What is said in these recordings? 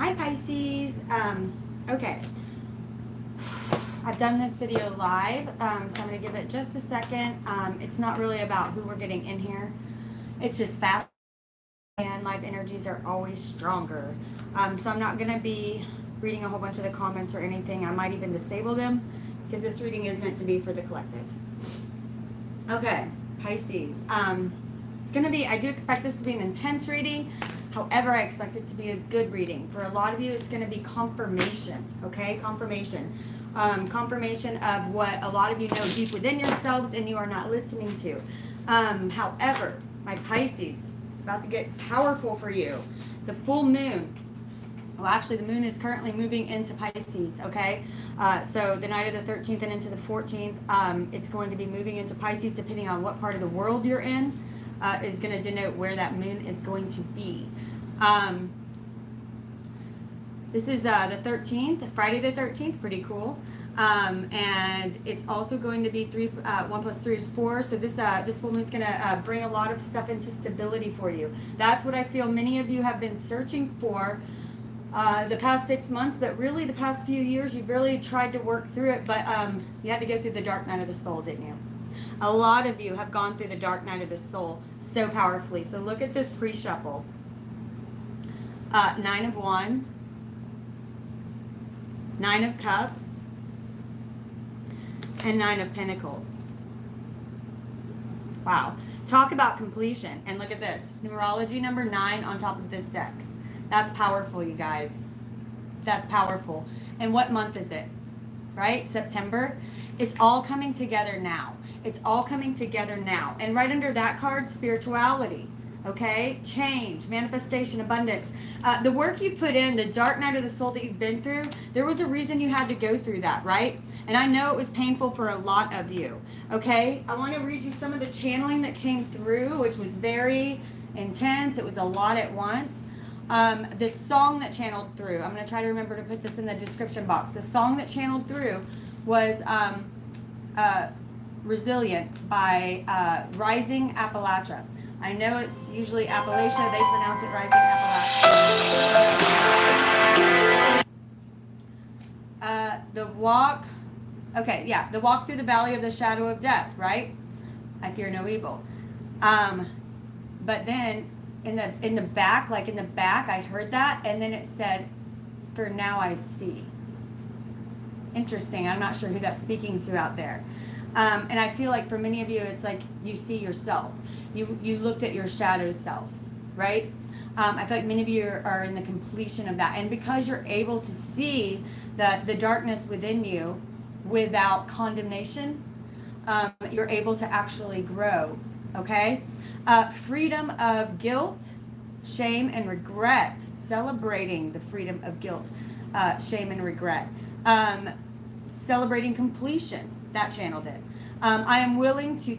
Hi Pisces. Okay. I've done this video live, so I'm going to give it just a second. It's not really about who we're getting in here. It's just fast, and live energies are always stronger. So I'm not going to be reading a whole bunch of the comments or anything. I might even disable them because this reading is meant to be for the collective. Okay, Pisces. It's going to be, I do expect this to be an intense reading. However, I expect it to be a good reading. For a lot of you, it's going to be confirmation, okay? Confirmation. Confirmation of what a lot of you know deep within yourselves and you are not listening to. However, my Pisces, it's about to get powerful for you. The full moon. Well, actually, the moon is currently moving into Pisces, okay? So the night of the 13th and into the 14th, it's going to be moving into Pisces depending on what part of the world you're in. Is going to denote where that moon is going to be. This is the 13th, Friday the 13th, pretty cool. And it's also going to be 1 plus 3 is 4. So this full moon's going to bring a lot of stuff into stability for you. That's what I feel many of you have been searching for the past 6 months, but really the past few years, you've really tried to work through it, but you had to go through the dark night of the soul, didn't you? A lot of you have gone through the dark night of the soul so powerfully. So look at this pre-shuffle. 9 of Wands, 9 of Cups, and 9 of Pentacles. Wow. Talk about completion. And look at this. Numerology number 9 on top of this deck. That's powerful, you guys. That's powerful. And what month is it? Right? September. It's all coming together now. It's all coming together now. And right under that card, spirituality. Okay? Change, manifestation, abundance. The work you put in, the dark night of the soul that you've been through, there was a reason you had to go through that, right? And I know it was painful for a lot of you. Okay? I want to read you some of the channeling that came through, which was very intense. It was a lot at once. This song that channeled through, I'm going to try to remember to put this in the description box. The song that channeled through was Resilient by Rising Appalachia. I know it's usually Appalachia. They pronounce it Rising Appalachia. The walk through the valley of the shadow of death, right? I fear no evil. But then in the back, I heard that, and then it said, "For now I see." Interesting. I'm not sure who that's speaking to out there. And I feel like for many of you, it's like you see yourself. You looked at your shadow self, right? I feel like many of you are in the completion of that. And because you're able to see the darkness within you without condemnation, you're able to actually grow, okay? Freedom of guilt, shame, and regret. Celebrating the freedom of guilt, shame, and regret. Celebrating completion. That channeled it. I'm willing to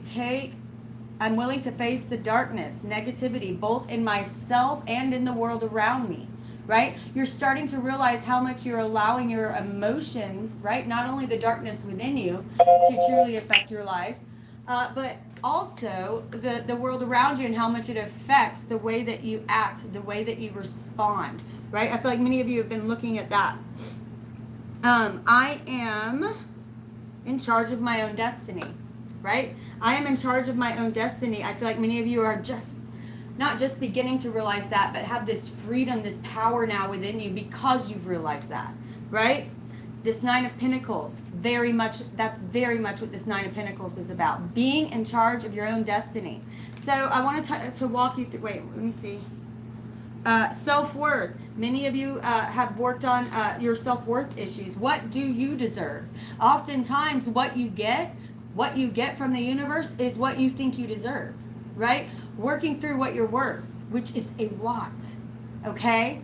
face the darkness, negativity, both in myself and in the world around me, right? You're starting to realize how much you're allowing your emotions, right? Not only the darkness within you to truly affect your life, but also the world around you and how much it affects the way that you act, the way that you respond, right? I feel like many of you have been looking at that. I am in charge of my own destiny, right? I am in charge of my own destiny. I feel like many of you are just not just beginning to realize that, but have this freedom, this power now within you because you've realized that, right? This 9 of Pentacles, that's very much what this 9 of Pentacles is about. Being in charge of your own destiny. So I want to walk you through, wait, let me see. Self-worth. Many of you have worked on your self-worth issues. What do you deserve? Oftentimes what you get from the universe is what you think you deserve, right? Working through what you're worth, which is a lot, okay?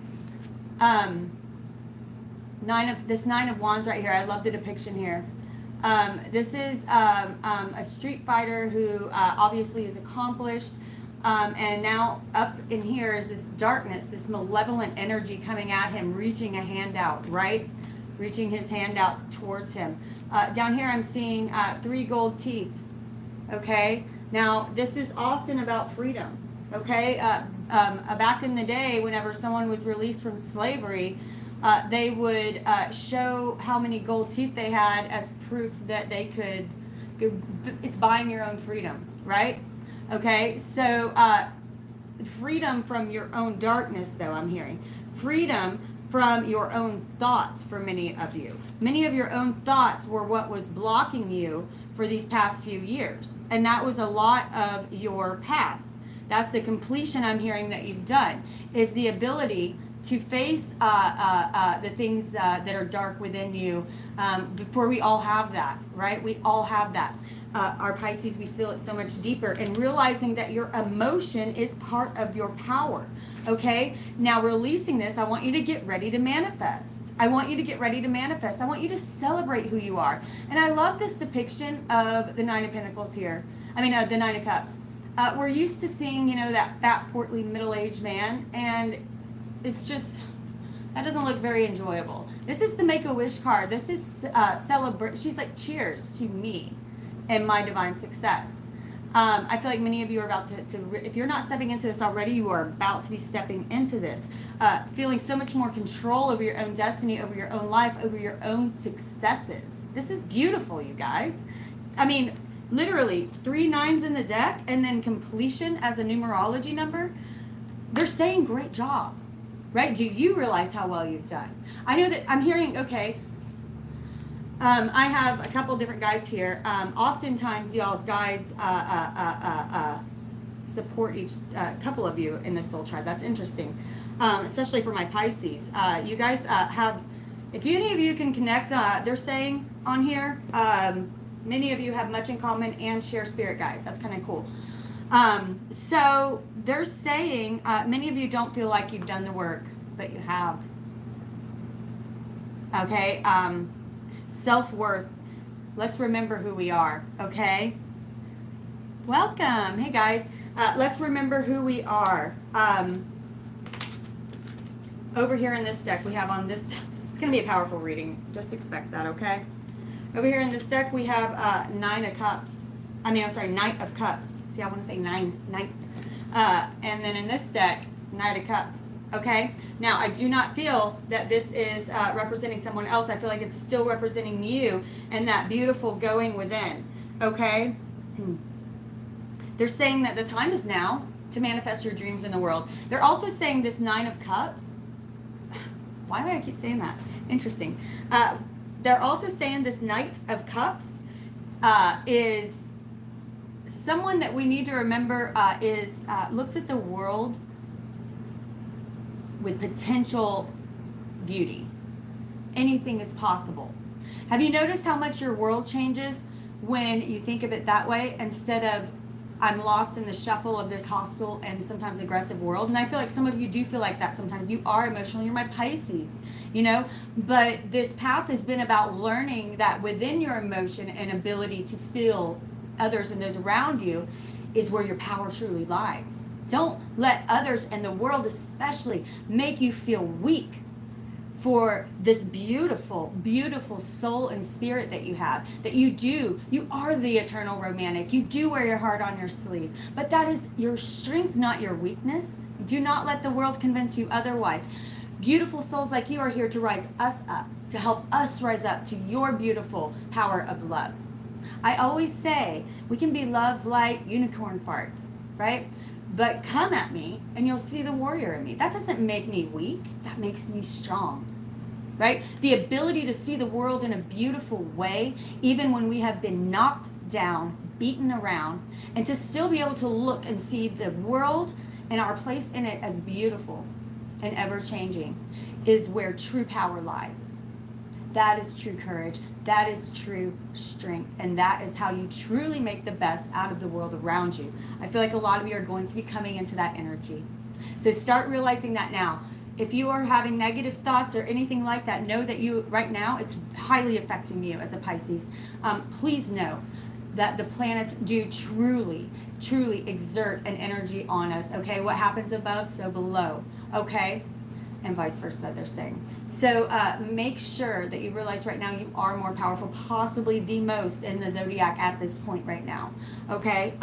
9 of Wands right here. I love the depiction here. This is a street fighter who obviously is accomplished. And now up in here is this darkness, this malevolent energy coming at him, reaching a hand out, right? Reaching his hand out towards him. Down here I'm seeing 3 gold teeth, okay? Now, this is often about freedom, okay? back in the day, whenever someone was released from slavery, they would show how many gold teeth they had as proof that they could. It's buying your own freedom, right? Okay, so freedom from your own darkness, though, I'm hearing. Freedom from your own thoughts for many of you. Many of your own thoughts were what was blocking you for these past few years. And that was a lot of your path. That's the completion I'm hearing that you've done, is the ability to face the things that are dark within you. Before we all have that, right? We all have that. Our Pisces, we feel it so much deeper, and realizing that your emotion is part of your power. Okay, now releasing this, I want you to get ready to manifest. I want you to get ready to manifest. I want you to celebrate who you are. And I love this depiction of the Nine of Pentacles here. I mean, the Nine of Cups. We're used to seeing, that fat, portly, middle-aged man, and it's just, that doesn't look very enjoyable. This is the Make-A-Wish card. This is celebrate. She's like, cheers to me and my divine success. I feel like many of you are about to, if you're not stepping into this already, you are about to be stepping into this. Feeling so much more control over your own destiny, over your own life, over your own successes. This is beautiful, you guys. I mean, literally 3 9s in the deck, and then completion as a numerology number. They're saying great job, right? Do you realize how well you've done? I know that I'm hearing, okay, I have a couple different guides here. Oftentimes, y'all's guides support a couple of you in this soul tribe. That's interesting, especially for my Pisces. You guys have, if any of you can connect, they're saying on here, many of you have much in common and share spirit guides. That's kind of cool. So they're saying many of you don't feel like you've done the work, but you have. Okay. Self-worth. Let's remember who we are. Okay. Welcome. Hey guys. Let's remember who we are. Over here in this deck, we have on this, it's going to be a powerful reading. Just expect that. Okay. Over here in this deck, we have Nine of Cups. Knight of Cups. See, I want to say Knight. And then in this deck, Knight of Cups. Okay? Now, I do not feel that this is representing someone else. I feel like it's still representing you and that beautiful going within. Okay? They're saying that the time is now to manifest your dreams in the world. They're also saying this Nine of Cups. Why do I keep saying that? Interesting. They're also saying this Knight of Cups is someone that we need to remember looks at the world with potential beauty. Anything is possible. Have you noticed how much your world changes when you think of it that way, instead of I'm lost in the shuffle of this hostile and sometimes aggressive world? And I feel like some of you do feel like that sometimes. You are emotional. You're my Pisces, But this path has been about learning that within your emotion and ability to feel others and those around you is where your power truly lies. Don't let others and the world especially make you feel weak for this beautiful, beautiful soul and spirit that you have, that you are the eternal romantic. You do wear your heart on your sleeve, but that is your strength, not your weakness. Do not let the world convince you otherwise. Beautiful souls like you are here to rise us up, to help us rise up to your beautiful power of love. I always say we can be love, light, unicorn farts, right? But come at me and you'll see the warrior in me. That doesn't make me weak. That makes me strong, right? The ability to see the world in a beautiful way, even when we have been knocked down, beaten around, and to still be able to look and see the world and our place in it as beautiful and ever-changing, is where true power lies. That is true courage. That is true strength. And that is how you truly make the best out of the world around you. I feel like a lot of you are going to be coming into that energy. So start realizing that now. If you are having negative thoughts or anything like that, know that right now, it's highly affecting you as a Pisces. Please know that the planets do truly, truly exert an energy on us. Okay, what happens above, so below. Okay. and vice versa, they're saying. So make sure that you realize right now you are more powerful, possibly the most in the zodiac at this point right now. Okay,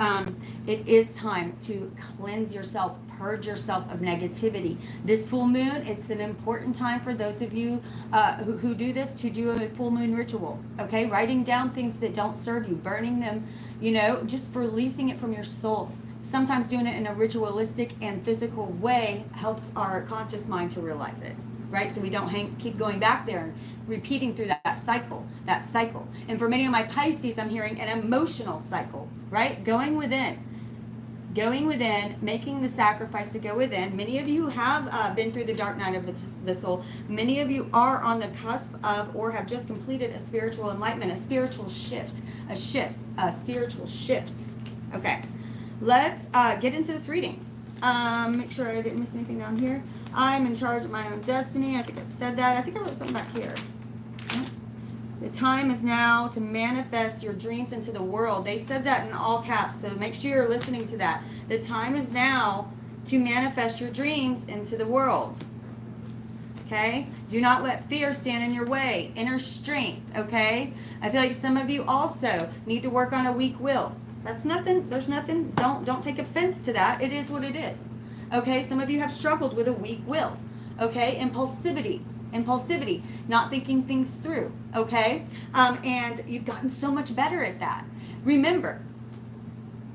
it is time to cleanse yourself, purge yourself of negativity. This full moon, it's an important time for those of you who do this to do a full moon ritual. Okay, writing down things that don't serve you, burning them, you know, just releasing it from your soul. Sometimes doing it in a ritualistic and physical way helps our conscious mind to realize it, right? So we don't keep going back there and repeating through that cycle. And for many of my Pisces, I'm hearing an emotional cycle, right? Going within, making the sacrifice to go within. Many of you have been through the dark night of the soul. Many of you are on the cusp of or have just completed a spiritual enlightenment, a spiritual shift, a spiritual shift. Okay. Let's get into this reading. Make sure I didn't miss anything down here. I'm in charge of my own destiny. I think I said that. I think I wrote something back here. The time is now to manifest your dreams into the world. They said that in all caps, so make sure you're listening to that. The time is now to manifest your dreams into the world. Okay? Do not let fear stand in your way. Inner strength, okay? I feel like some of you also need to work on a weak will. That's nothing, there's nothing, don't take offense to that. It is what it is. Okay, some of you have struggled with a weak will. Okay, impulsivity, not thinking things through. Okay, and you've gotten so much better at that. Remember,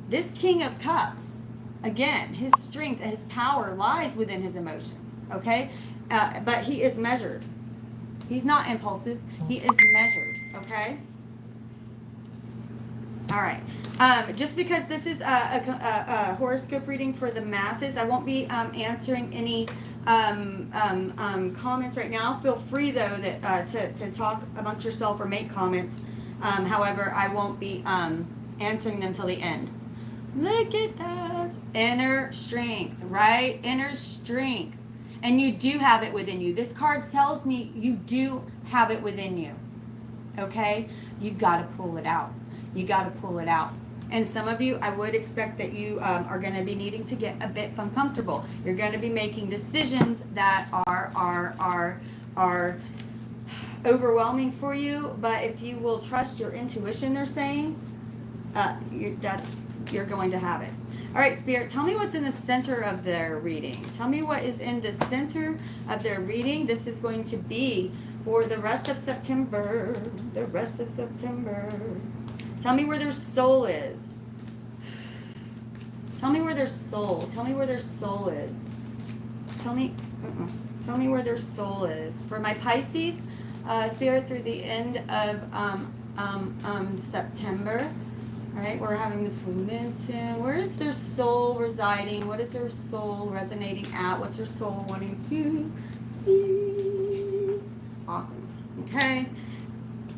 this King of Cups, again, his strength, his power lies within his emotions. Okay, but he is measured. He's not impulsive, he is measured. Okay. All right. Just because this is a horoscope reading for the masses, I won't be answering any comments right now. Feel free, though, that to talk amongst yourself or make comments. However, I won't be answering them till the end. Look at that. Inner strength, right? Inner strength. And you do have it within you. This card tells me you do have it within you. Okay? You got to pull it out. You got to pull it out. And some of you, I would expect that you are going to be needing to get a bit uncomfortable. You're going to be making decisions that are overwhelming for you. But if you will trust your intuition, they're saying, you're going to have it. All right, Spirit, tell me what's in the center of their reading. Tell me what is in the center of their reading. This is going to be for the rest of September. The rest of September. Tell me where their soul is. Tell me where their soul. Tell me where their soul is. Tell me where their soul is. For my Pisces, Spirit, through the end of September. All right, we're having the full moon soon. Where is their soul residing? What is their soul resonating at? What's their soul wanting to see? Awesome. Okay.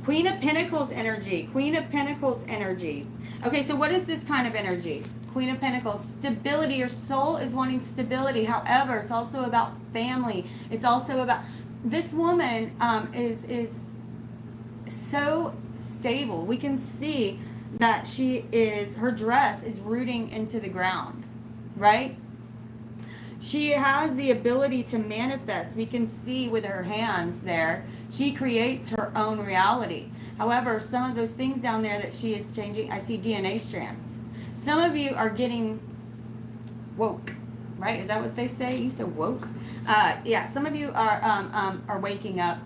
Queen of Pentacles energy. Queen of Pentacles energy. Okay, so what is this kind of energy? Queen of Pentacles. Stability. Your soul is wanting stability. However, it's also about family. It's also about... This woman is so stable. We can see that her dress is rooting into the ground, right? She has the ability to manifest. We can see with her hands there, she creates her own reality. However, some of those things down there that she is changing, I see DNA strands. Some of you are getting woke, right? Is that what they say? You said woke? Yeah, some of you are waking up.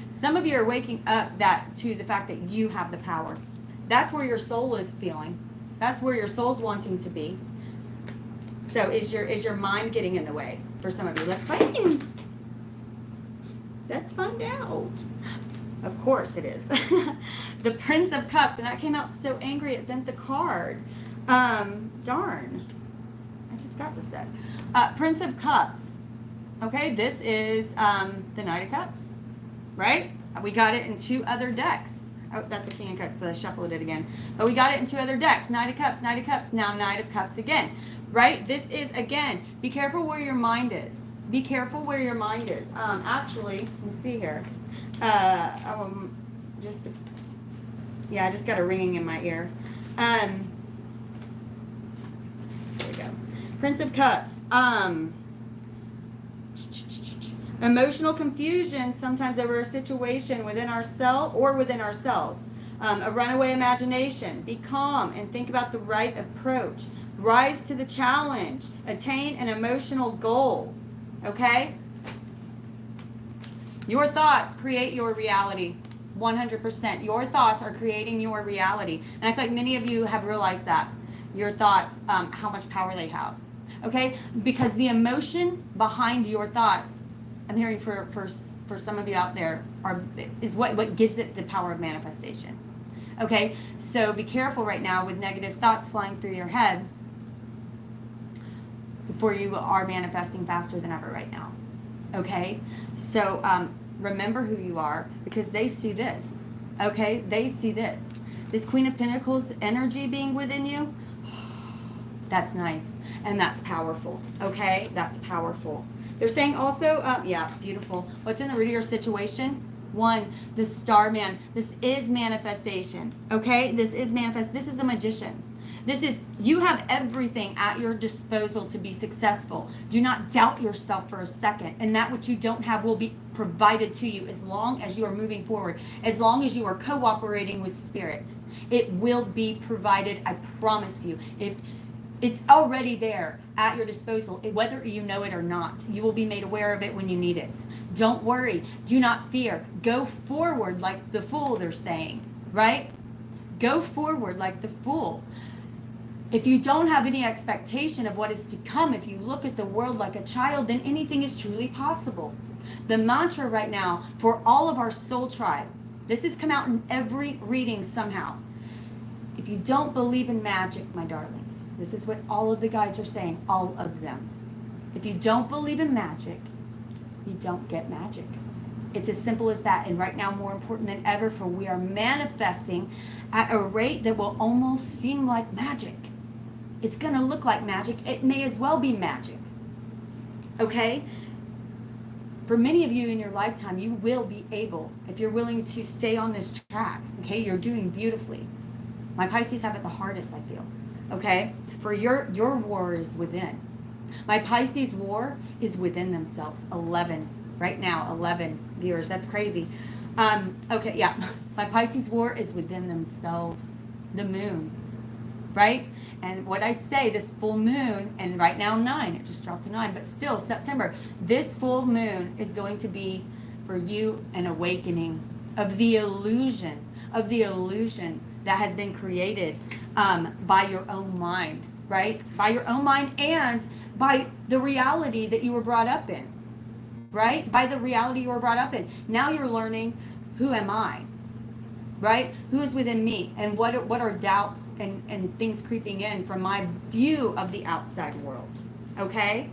Some of you are waking up to the fact that you have the power. That's where your soul is feeling. That's where your soul's wanting to be. So is your mind getting in the way for some of you? Let's find out. Of course it is. The Prince of Cups, and that came out so angry it bent the card. Darn. I just got this deck. Prince of Cups. Okay, this is the Knight of Cups, right? We got it in two other decks. Oh, that's a King of Cups, so I shuffled it again. But we got it in two other decks. Knight of Cups, now Knight of Cups again. Right? This is, again, be careful where your mind is. Be careful where your mind is. Actually, let me see here. I just got a ringing in my ear. There we go. Prince of Cups. Emotional confusion, sometimes over a situation within ourselves or within ourselves. A runaway imagination. Be calm and think about the right approach. Rise to the challenge. Attain an emotional goal. Okay? Your thoughts create your reality. 100%. Your thoughts are creating your reality. And I feel like many of you have realized that. Your thoughts, how much power they have. Okay? Because the emotion behind your thoughts, I'm hearing for some of you out there, is what gives it the power of manifestation. Okay? So be careful right now with negative thoughts flying through your head before you are manifesting faster than ever right now. Okay? So remember who you are, because they see this. Okay? They see this. This Queen of Pentacles energy being within you, that's nice. And that's powerful. Okay? That's powerful. They're saying also, yeah, beautiful. What's in the root of your situation? One, the star man. This is manifestation. Okay? This is manifest. This is a magician. This is, you have everything at your disposal to be successful. Do not doubt yourself for a second. And that which you don't have will be provided to you as long as you are moving forward. As long as you are cooperating with spirit. It will be provided, I promise you. If it's already there at your disposal, whether you know it or not. You will be made aware of it when you need it. Don't worry. Do not fear. Go forward like the fool, they're saying. Right? Go forward like the fool. If you don't have any expectation of what is to come, if you look at the world like a child, then anything is truly possible. The mantra right now for all of our soul tribe, this has come out in every reading somehow. If you don't believe in magic, my darlings, this is what all of the guides are saying, all of them. If you don't believe in magic, you don't get magic. It's as simple as that. And right now, more important than ever, for we are manifesting at a rate that will almost seem like magic. It's going to look like magic. It may as well be magic. Okay? For many of you in your lifetime, you will be able, if you're willing to stay on this track, okay, you're doing beautifully. My Pisces have it the hardest, I feel. Okay? For your war is within. My Pisces war is within themselves. 11. Right now, 11 viewers. That's crazy. Okay, yeah. My Pisces war is within themselves. The moon. Right? And what I say, this full moon, and right now 9. It just dropped to 9. But still, September. This full moon is going to be, for you, an awakening of the illusion. That has been created by your own mind, right? By your own mind and by the reality that you were brought up in, right? By the reality you were brought up in. Now you're learning, who am I, right? Who is within me, and what are doubts and things creeping in from my view of the outside world, okay?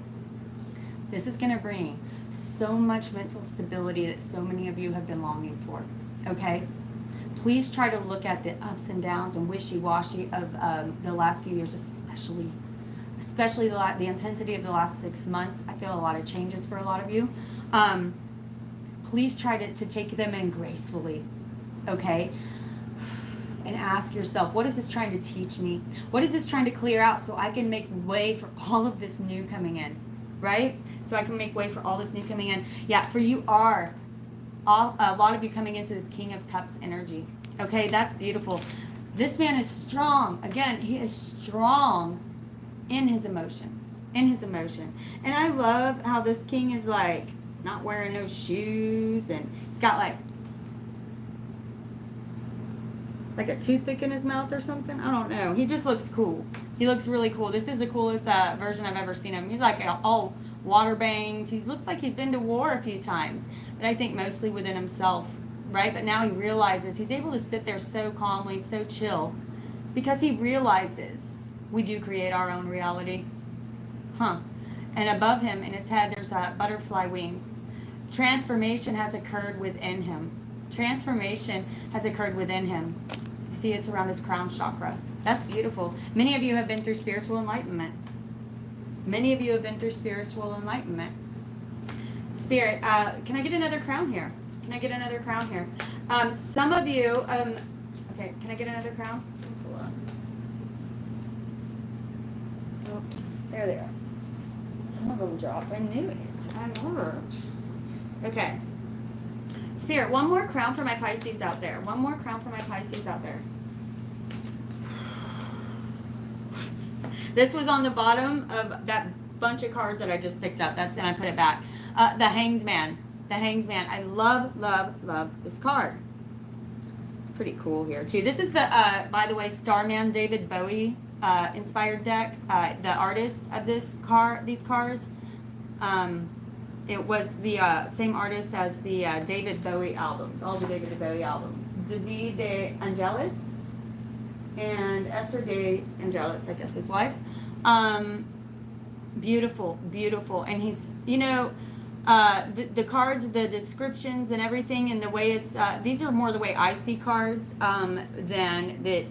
This is going to bring so much mental stability that so many of you have been longing for, okay? Please try to look at the ups and downs and wishy-washy of the last few years, especially the intensity of the last 6 months. I feel a lot of changes for a lot of you. Please try to take them in gracefully, okay? And ask yourself, what is this trying to teach me? What is this trying to clear out so I can make way for all of this new coming in, right? So I can make way for all this new coming in. Yeah, for you are... a lot of you coming into this King of Cups energy. Okay, that's beautiful. This man is strong. Again, he is strong in his emotion. And I love how this king is like not wearing no shoes, and he's got like a toothpick in his mouth or something. I don't know. He just looks cool. He looks really cool. This is the coolest version I've ever seen him. He's like all water banged. He looks like he's been to war a few times, but I think mostly within himself, right? But now he realizes he's able to sit there so calmly, so chill, because he realizes we do create our own reality. And above him in his head, there's butterfly wings. Transformation has occurred within him. You see, it's around his crown chakra. That's beautiful. Many of you have been through spiritual enlightenment. Spirit, can I get another crown here? Some of you, okay, can I get another crown? Oh, there they are. Some of them dropped. I knew it. Okay. Spirit, one more crown for my Pisces out there. One more crown for my Pisces out there. This was on the bottom of that bunch of cards that I just picked up. And I put it back. The Hanged Man. The Hanged Man. I love, love, love this card. It's pretty cool here too. This is the, by the way, Starman David Bowie inspired deck. The artist of these cards. It was the same artist as the David Bowie albums, all the David Bowie albums. David De Angelis and Esther De Angelis, I guess his wife. Beautiful, beautiful. And he's, you know, the cards, the descriptions and everything, and the way it's, these are more the way I see cards than the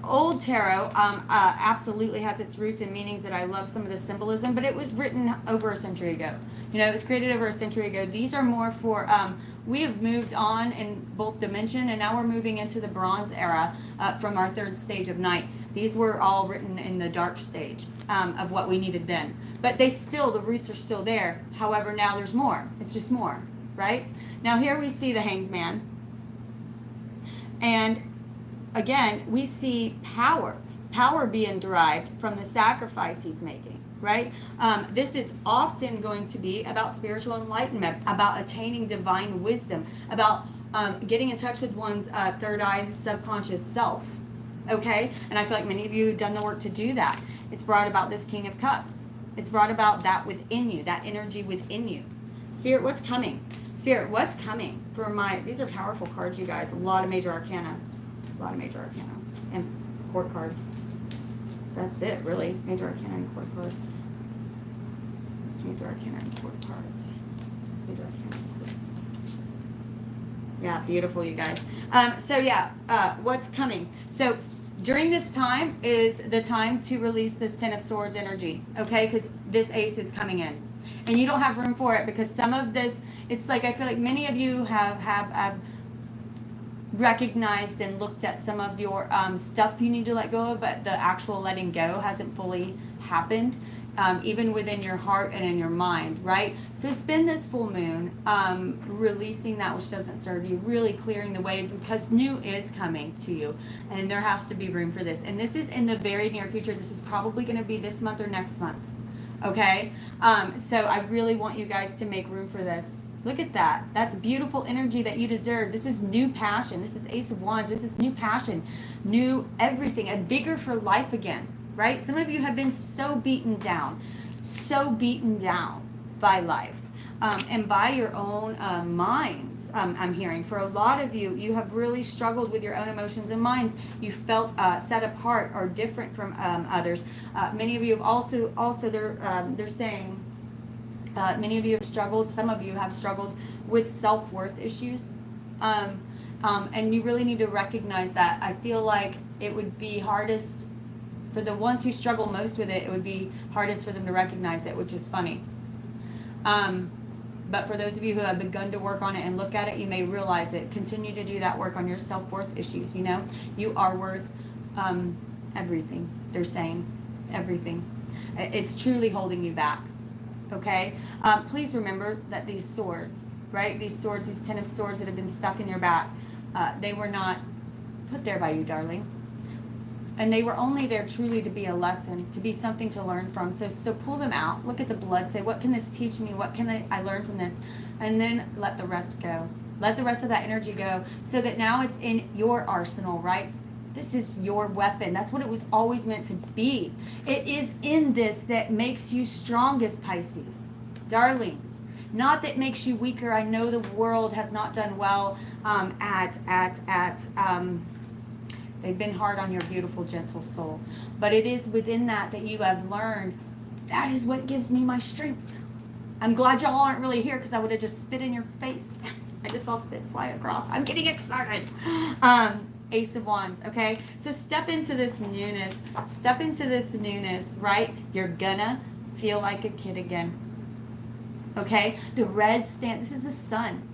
old tarot absolutely has its roots and meanings that I love some of the symbolism, but it was written over a century ago. You know, it was created over a century ago. These are more for, we have moved on in both dimension, and now we're moving into the bronze era from our third stage of night. These were all written in the dark stage of what we needed then. But they still, the roots are still there. However, now there's more. It's just more, right? Now here we see the Hanged Man. And again, we see power being derived from the sacrifice he's making, right? This is often going to be about spiritual enlightenment, about attaining divine wisdom, about getting in touch with one's third eye subconscious self, okay? And I feel like many of you have done the work to do that. It's brought about this King of Cups. It's brought about that within you, that energy within you. Spirit, what's coming? Spirit, what's coming for my, these are powerful cards, you guys. A lot of major arcana. A lot of major arcana. And court cards. That's it, really. Major arcana and court cards. Major arcana and court cards. Major arcana and court cards. Yeah, beautiful, you guys. So yeah, what's coming? So during this time is the time to release this Ten of Swords energy, okay? Because this ace is coming in. And you don't have room for it because some of this, it's like I feel like many of you have recognized and looked at some of your stuff you need to let go of, but the actual letting go hasn't fully happened, even within your heart and in your mind, right? So spend this full moon releasing that which doesn't serve you, really clearing the way, because new is coming to you, and there has to be room for this. And this is in the very near future. This is probably going to be this month or next month, okay? So I really want you guys to make room for this. Look at that. That's beautiful energy that you deserve. This is new passion. This is Ace of Wands. This is new passion, new everything, a vigor for life again, right? Some of you have been so beaten down by life and by your own minds. I'm hearing for a lot of you, you have really struggled with your own emotions and minds. You felt set apart or different from others. Many of you have also they're saying, many of you have struggled, some of you have struggled with self-worth issues. And you really need to recognize that. I feel like it would be hardest for the ones who struggle most with it, it would be hardest for them to recognize it, which is funny. But for those of you who have begun to work on it and look at it, you may realize it. Continue to do that work on your self-worth issues. You know, you are worth everything. They're saying everything. It's truly holding you back. Okay, please remember that these swords, right? These swords, these 10 of swords that have been stuck in your back, they were not put there by you, darling. And they were only there truly to be a lesson, to be something to learn from. So pull them out. Look at the blood. Say, what can this teach me? What can I learn from this? And then let the rest go. Let the rest of that energy go so that now it's in your arsenal, right? This is your weapon. That's what it was always meant to be. It is in this that makes you strongest, Pisces. Darlings. Not that makes you weaker. I know the world has not done well they've been hard on your beautiful, gentle soul. But it is within that you have learned, that is what gives me my strength. I'm glad y'all aren't really here because I would have just spit in your face. I just saw spit fly across. I'm getting excited. Ace of Wands, okay? So step into this newness. Step into this newness, right? You're gonna feel like a kid again. Okay? The red this is the sun.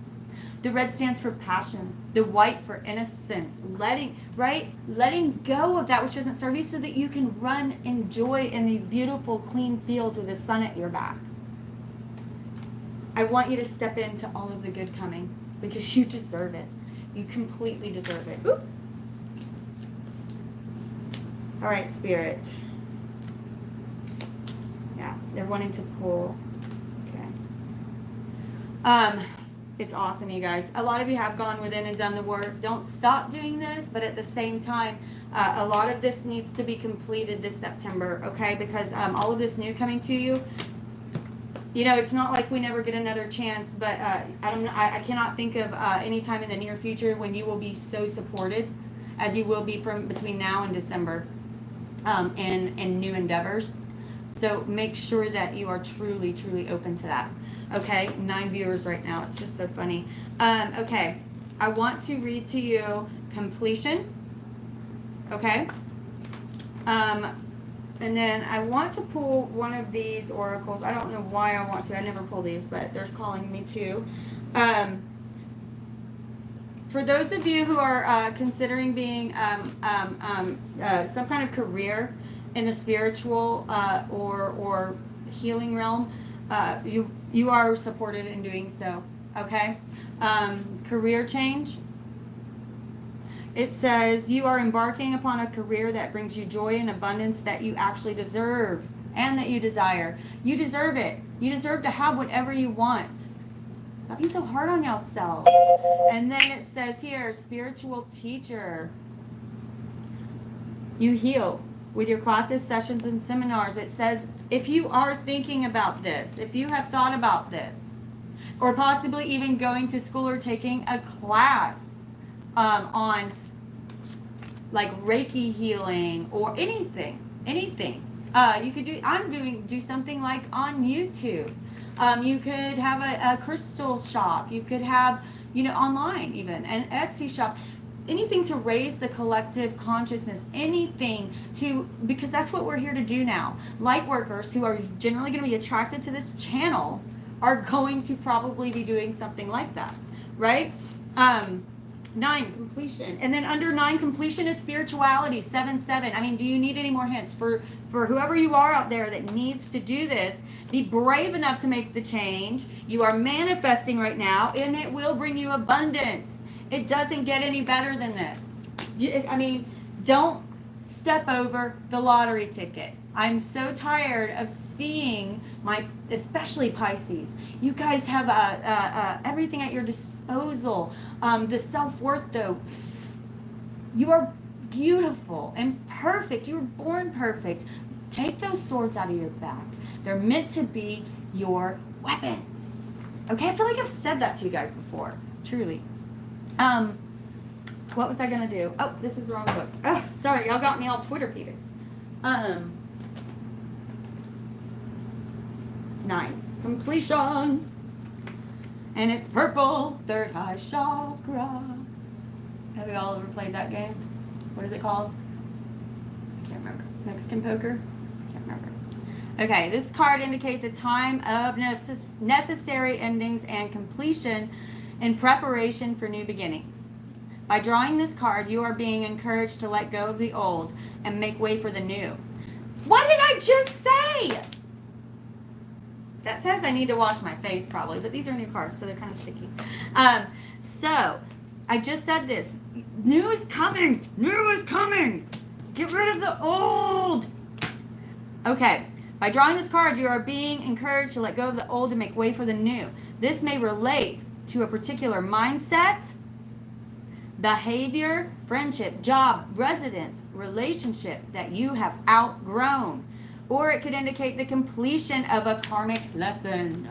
The red stands for passion. The white for innocence. Letting go of that which doesn't serve you so that you can run in joy in these beautiful, clean fields with the sun at your back. I want you to step into all of the good coming because you deserve it. You completely deserve it. Ooh. All right, Spirit. Yeah, they're wanting to pull. Okay. It's awesome, you guys. A lot of you have gone within and done the work. Don't stop doing this, but at the same time, a lot of this needs to be completed this September, okay? Because all of this new coming to you, you know, it's not like we never get another chance, but I cannot think of any time in the near future when you will be so supported as you will be from between now and December in new endeavors. So make sure that you are truly, truly open to that. Okay, 9 viewers right now. It's just so funny. Okay, I want to read to you completion. Okay. And then I want to pull one of these oracles. I don't know why I want to. I never pull these, but they're calling me to. For those of you who are considering being some kind of career in the spiritual or healing realm, you are supported in doing so. Okay. Career change. It says you are embarking upon a career that brings you joy and abundance that you actually deserve and that you desire. You deserve it. You deserve to have whatever you want. Stop being so hard on yourselves. And then it says here, spiritual teacher. You heal with your classes, sessions, and seminars. It says if you are thinking about this, if you have thought about this, or possibly even going to school or taking a class on like Reiki healing or anything, you could do something like on YouTube. You could have a crystal shop. You could have, online even, an Etsy shop. Anything to raise the collective consciousness, because that's what we're here to do now. Light workers who are generally going to be attracted to this channel are going to probably be doing something like that, right? 9, completion. And then under 9, completion is spirituality, 7-7. I mean, do you need any more hints? For whoever you are out there that needs to do this, be brave enough to make the change. You are manifesting right now, and it will bring you abundance. It doesn't get any better than this. Don't step over the lottery ticket. I'm so tired of seeing especially Pisces. You guys have everything at your disposal. The self-worth, though, you are beautiful and perfect. You were born perfect. Take those swords out of your back. They're meant to be your weapons. Okay, I feel like I've said that to you guys before. Truly. What was I gonna do? Oh, this is the wrong book. Oh, sorry, y'all got me all Twitter-peated. 9, completion. And it's purple, third eye chakra. Have you all ever played that game? What is it called? I can't remember. Mexican poker? I can't remember. Okay, this card indicates a time of necessary endings and completion in preparation for new beginnings. By drawing this card, you are being encouraged to let go of the old and make way for the new. What did I just say? That says I need to wash my face probably, but these are new cards, so they're kind of sticky. So, I just said this. New is coming. New is coming. Get rid of the old. Okay. By drawing this card, you are being encouraged to let go of the old and make way for the new. This may relate to a particular mindset, behavior, friendship, job, residence, relationship that you have outgrown. Or it could indicate the completion of a karmic lesson.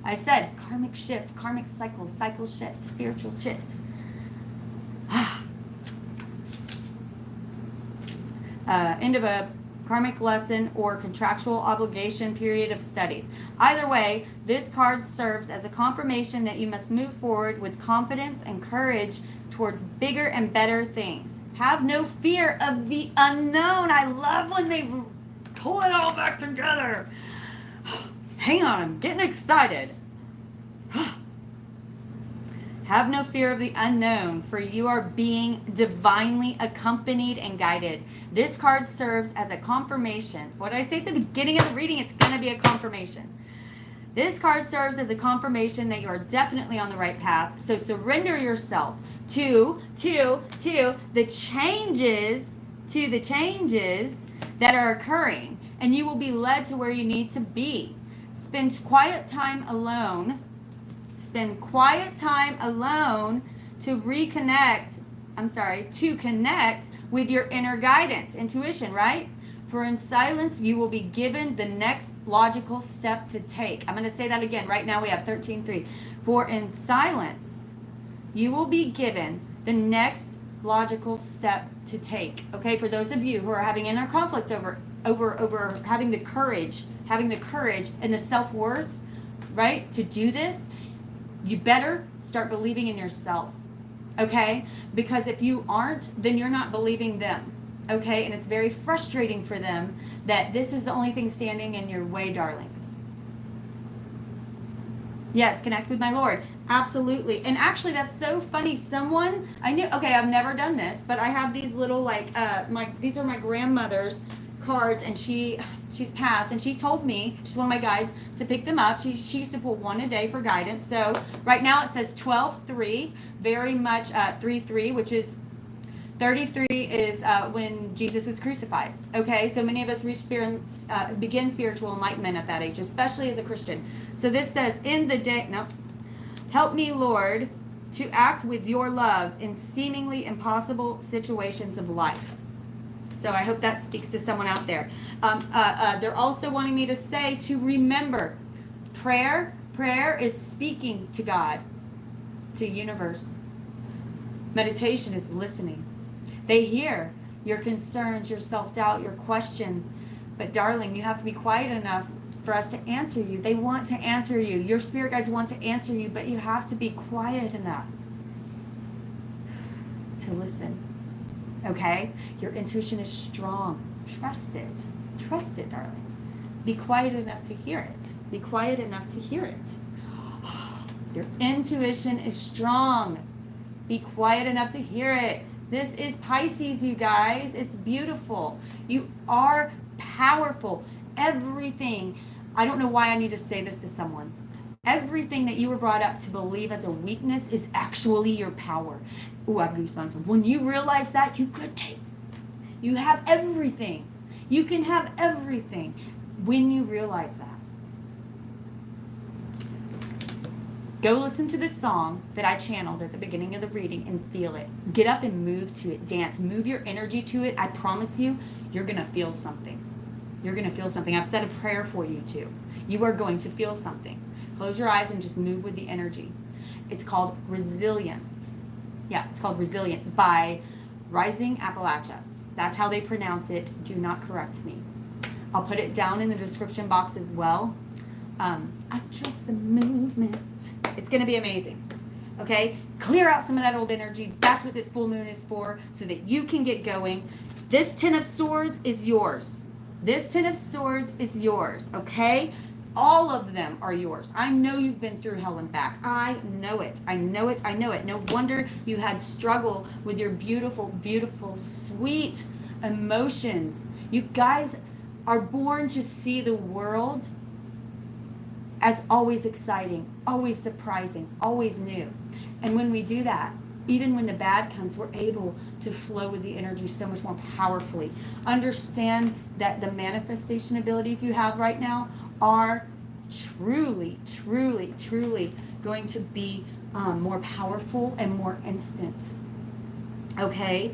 I said karmic shift, karmic cycle shift, spiritual shift. End of a karmic lesson or contractual obligation period of study. Either way, this card serves as a confirmation that you must move forward with confidence and courage towards bigger and better things. Have no fear of the unknown. I love when they pull it all back together. Hang on, I'm getting excited. Have no fear of the unknown, for you are being divinely accompanied and guided. This card serves as a confirmation. What did I say at the beginning of the reading? It's going to be a confirmation. This card serves as a confirmation that you are definitely on the right path. So surrender yourself to the changes, that are occurring, and you will be led to where you need to be. Spend quiet time alone. Spend quiet time alone to connect with your inner guidance, intuition, right? For in silence, you will be given the next logical step to take. I'm going to say that again. Right now we have 13:3. For in silence, you will be given the next logical step to take. Okay, for those of you who are having inner conflict over having the courage and the self-worth, right, to do this, you better start believing in yourself. Okay? Because if you aren't, then you're not believing them. Okay? And it's very frustrating for them that this is the only thing standing in your way, darlings. Yes, connect with my Lord. Absolutely. And actually, that's so funny. Someone I knew, okay, I've never done this, but I have these little, these are my grandmother's cards, and she's passed, and she told me, she's one of my guides, to pick them up. She used to pull one a day for guidance. So right now it says 12:3, very much 3:3, which is 33 is when Jesus was crucified. Okay, so many of us begin spiritual enlightenment at that age, especially as a Christian. So this says, help me, Lord, to act with your love in seemingly impossible situations of life. So I hope that speaks to someone out there. They're also wanting me to say to remember, prayer is speaking to God, to universe. Meditation is listening. They hear your concerns, your self-doubt, your questions. But darling, you have to be quiet enough for us to answer you. They want to answer you. Your spirit guides want to answer you, but you have to be quiet enough to listen. Okay? Your intuition is strong. Trust it. Trust it, darling. Be quiet enough to hear it. Be quiet enough to hear it. Your intuition is strong. Be quiet enough to hear it. This is Pisces, you guys. It's beautiful. You are powerful. Everything. I don't know why I need to say this to someone. Everything that you were brought up to believe as a weakness is actually your power. Ooh, I have goosebumps. When you realize that, you have everything. You can have everything when you realize that. Go listen to the song that I channeled at the beginning of the reading and feel it. Get up and move to it. Dance. Move your energy to it. I promise you, you're going to feel something. You're going to feel something. I've said a prayer for you too. You are going to feel something. Close your eyes and just move with the energy. It's called Resilience. Yeah, it's called Resilient by Rising Appalachia. That's how they pronounce it. Do not correct me. I'll put it down in the description box as well. I trust the movement. It's going to be amazing. Okay? Clear out some of that old energy. That's what this full moon is for, so that you can get going. This 10 of Swords is yours. This 10 of Swords is yours. Okay? All of them are yours. I know you've been through hell and back. I know it. I know it. I know it. No wonder you had struggle with your beautiful, beautiful, sweet emotions. You guys are born to see the world as always exciting, always surprising, always new. And when we do that, even when the bad comes, we're able to flow with the energy so much more powerfully. Understand that the manifestation abilities you have right now are truly, truly, truly going to be more powerful and more instant. Okay,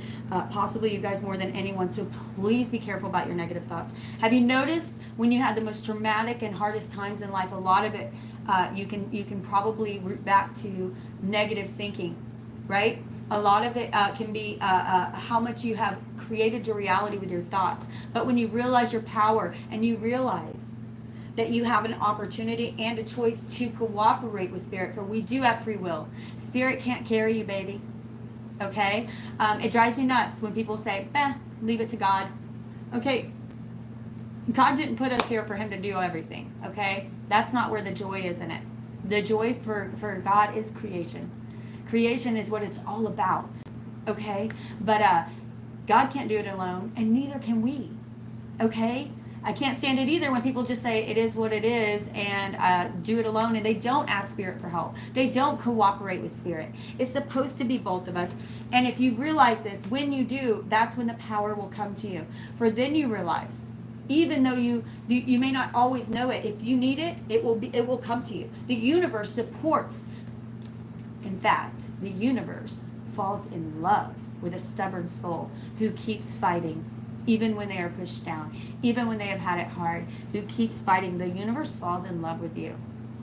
possibly you guys more than anyone, so please be careful about your negative thoughts. Have you noticed when you had the most traumatic and hardest times in life, a lot of it you can probably root back to negative thinking, right? A lot of it can be how much you have created your reality with your thoughts. But when you realize your power and you realize that you have an opportunity and a choice to cooperate with Spirit, for we do have free will. Spirit can't carry you, baby. Okay? It drives me nuts when people say, leave it to God. Okay? God didn't put us here for him to do everything. Okay? That's not where the joy is in it. The joy for God is creation. Creation is what it's all about. Okay? But God can't do it alone, and neither can we. Okay? I can't stand it either when people just say it is what it is and do it alone, and they don't ask Spirit for help. They don't cooperate with Spirit. It's supposed to be both of us. And if you realize this, when you do, that's when the power will come to you. For then you realize, even though you may not always know it, if you need it, it will come to you. The universe supports. In fact, the universe falls in love with a stubborn soul who keeps fighting, even when they are pushed down, even when they have had it hard, who keeps fighting. The universe falls in love with you.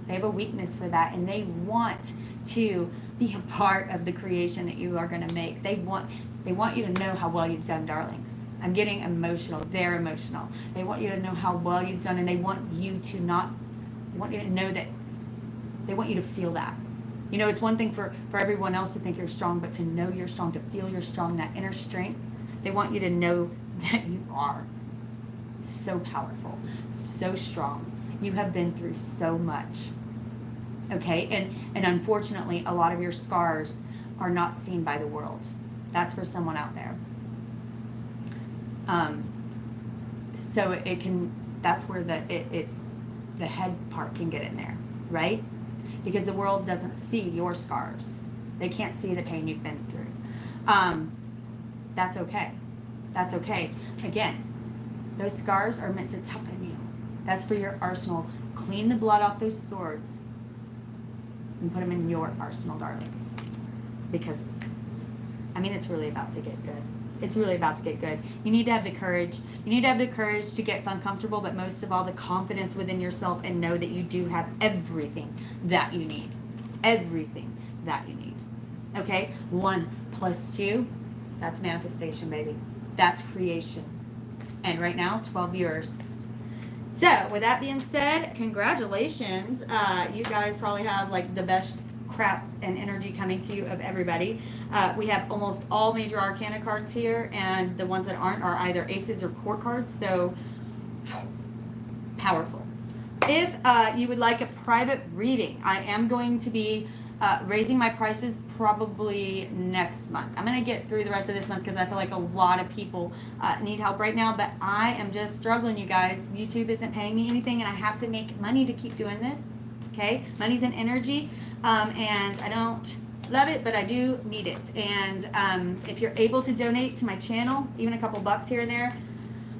They have a weakness for that, and they want to be a part of the creation that you are going to make. They want you to know how well you've done, darlings. I'm getting emotional. They're emotional. They want you to know how well you've done, and they want you to know that, they want you to feel that. You know, it's one thing for everyone else to think you're strong, but to know you're strong, to feel you're strong, that inner strength, they want you to know that you are so powerful, so strong. You have been through so much. Okay? And unfortunately, a lot of your scars are not seen by the world. That's for someone out there. So it can, that's where it's the head part can get in there, right? Because the world doesn't see your scars. They can't see the pain you've been through. That's okay. That's okay. Again, those scars are meant to toughen you. That's for your arsenal. Clean the blood off those swords and put them in your arsenal, darlings. Because, I mean, it's really about to get good. It's really about to get good. You need to have the courage. You need to have the courage to get uncomfortable, but most of all, the confidence within yourself, and know that you do have everything that you need. Everything that you need. Okay? 1 + 2, that's manifestation, baby. That's creation. And right now, 12 viewers. So, with that being said, congratulations. You guys probably have like the best crap and energy coming to you of everybody. We have almost all major arcana cards here, and the ones that aren't are either aces or court cards. So, powerful. If you would like a private reading, I am going to be raising my prices probably next month. I'm going to get through the rest of this month because I feel like a lot of people need help right now, but I am just struggling, you guys. YouTube isn't paying me anything, and I have to make money to keep doing this. Okay? Money's an energy, and I don't love it, but I do need it. And if you're able to donate to my channel, even a couple bucks here and there,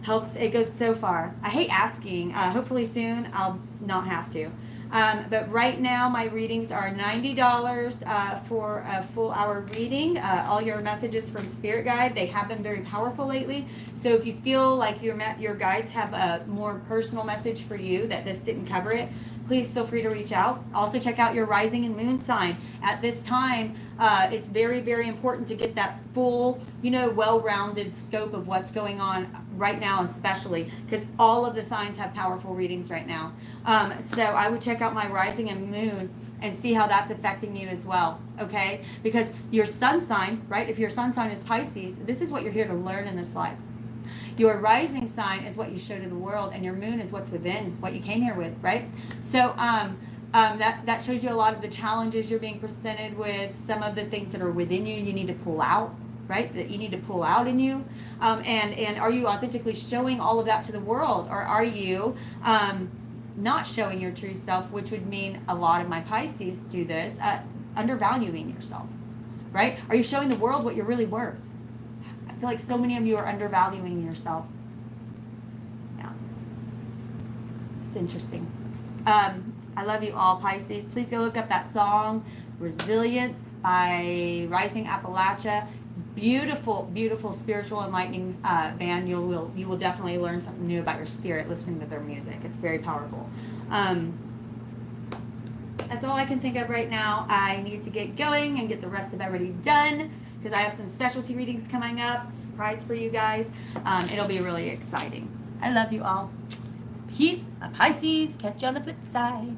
helps. It goes so far. I hate asking. Hopefully soon I'll not have to. But right now my readings are $90 for a full hour reading. All your messages from Spirit Guide, they have been very powerful lately. So if you feel like your guides have a more personal message for you that this didn't cover it, please feel free to reach out. Also check out your rising and moon sign. At this time, it's very, very important to get that full, well-rounded scope of what's going on right now, especially because all of the signs have powerful readings right now. So I would check out my rising and moon and see how that's affecting you as well, okay? Because your sun sign, right? If your sun sign is Pisces, this is what you're here to learn in this life. Your rising sign is what you show to the world, and your moon is what's within, what you came here with, right? So that shows you a lot of the challenges you're being presented with, some of the things that are within you need to pull out, right? That you need to pull out in you. And are you authentically showing all of that to the world, or are you not showing your true self, which would mean a lot of my Pisces do this, undervaluing yourself, right? Are you showing the world what you're really worth? I feel like so many of you are undervaluing yourself. Yeah. It's interesting. I love you all, Pisces. Please go look up that song, Resilient by Rising Appalachia. Beautiful, beautiful spiritual enlightening band. You will definitely learn something new about your spirit listening to their music. It's very powerful. That's all I can think of right now. I need to get going and get the rest of everybody done, because I have some specialty readings coming up. Surprise for you guys. It'll be really exciting. I love you all. Peace, Pisces. Catch you on the flip side.